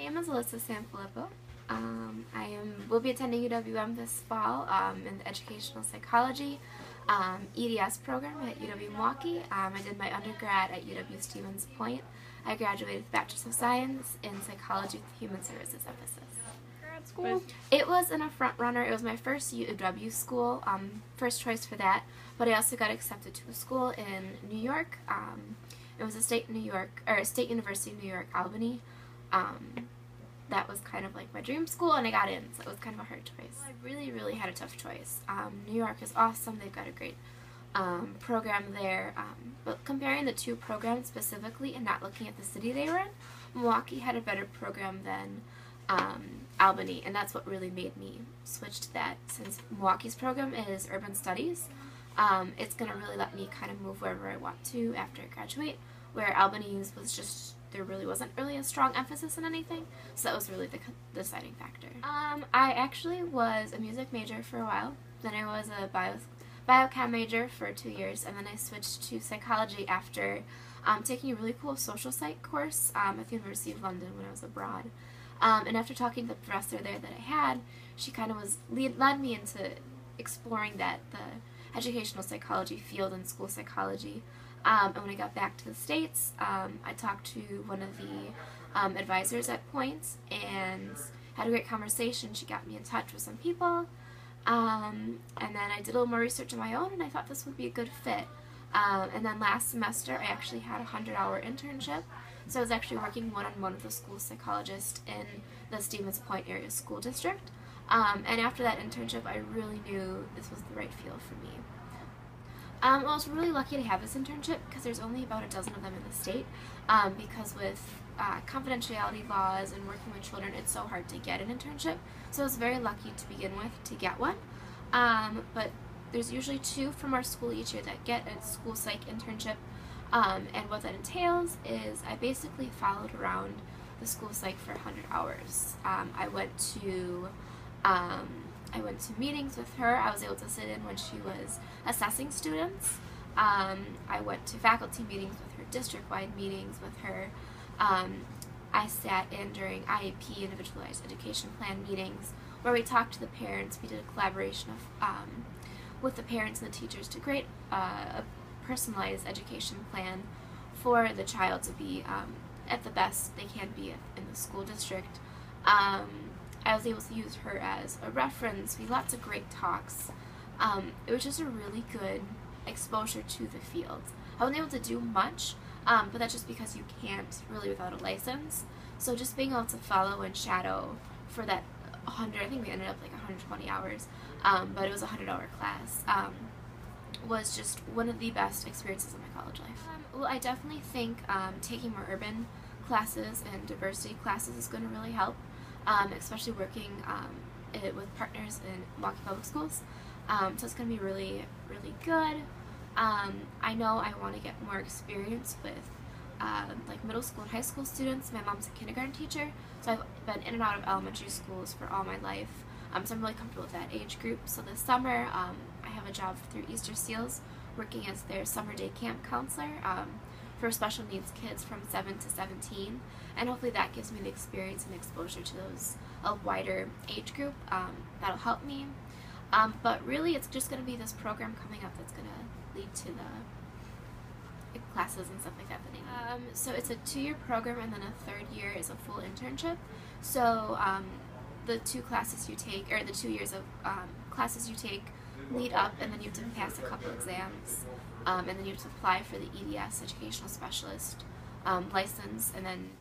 My name is Alyssa Sanfilippo. Will be attending UWM this fall in the Educational Psychology EDS program at UW-Milwaukee. I did my undergrad at UW-Stevens Point. I graduated with Bachelor's of Science in Psychology with Human Services emphasis. Grad school? It was in a front runner. It was my first UW school, first choice for that, but I also got accepted to a school in New York. It was a state university in New York, Albany. That was kind of like my dream school, and I got in, so it was kind of a hard choice. I really had a tough choice. New York is awesome. They've got a great program there, but comparing the two programs specifically and not looking at the city they were in, Milwaukee had a better program than Albany, and that's what really made me switch to that. Since Milwaukee's program is urban studies, it's going to really let me kind of move wherever I want to after I graduate, where Albany's was just, there really wasn't really a strong emphasis in anything, so that was really the deciding factor. I actually was a music major for a while, then I was a biochem major for 2 years, and then I switched to psychology after taking a really cool social psych course at the University of London when I was abroad. And after talking to the professor there that I had, she kind of led me into exploring the educational psychology field in school psychology. And when I got back to the States, I talked to one of the advisors at Point and had a great conversation. She got me in touch with some people, and then I did a little more research on my own, and I thought this would be a good fit. And then last semester I actually had a 100-hour internship, so I was actually working one-on-one with a school psychologist in the Stevens Point area school district. And after that internship I really knew this was the right field for me. I was really lucky to have this internship because there's only about a dozen of them in the state, because with confidentiality laws and working with children, it's so hard to get an internship. So I was very lucky to begin with to get one. But there's usually 2 from our school each year that get a school psych internship, and what that entails is I basically followed around the school psych for 100 hours. I went to meetings with her. I was able to sit in when she was assessing students. I went to faculty meetings with her, district-wide meetings with her. I sat in during IEP, Individualized Education Plan meetings, where we talked to the parents. We did a collaboration with the parents and the teachers to create a personalized education plan for the child to be at the best they can be in the school district. I was able to use her as a reference. We had lots of great talks. It was just a really good exposure to the field. I wasn't able to do much, but that's just because you can't really without a license. So just being able to follow and shadow for that 100, I think we ended up like 120 hours, but it was a 100-hour class, was just one of the best experiences of my college life. Well, I definitely think taking more urban classes and diversity classes is going to really help. Especially working with partners in Milwaukee Public Schools. So it's going to be really good. I know I want to get more experience with like middle school and high school students. My mom's a kindergarten teacher, so I've been in and out of elementary schools for all my life. So I'm really comfortable with that age group. So this summer I have a job through Easter Seals working as their summer day camp counselor for special needs kids from 7 to 17, and hopefully that gives me the experience and exposure to those a wider age group. That'll help me, but really it's just going to be this program coming up that's going to lead to the classes and stuff like that. So it's a 2-year program, and then a 3rd year is a full internship. So the 2 classes you take, or the 2 years of classes you take lead up, and then you have to pass a couple exams, and then you have to apply for the EDS, Educational Specialist license, and then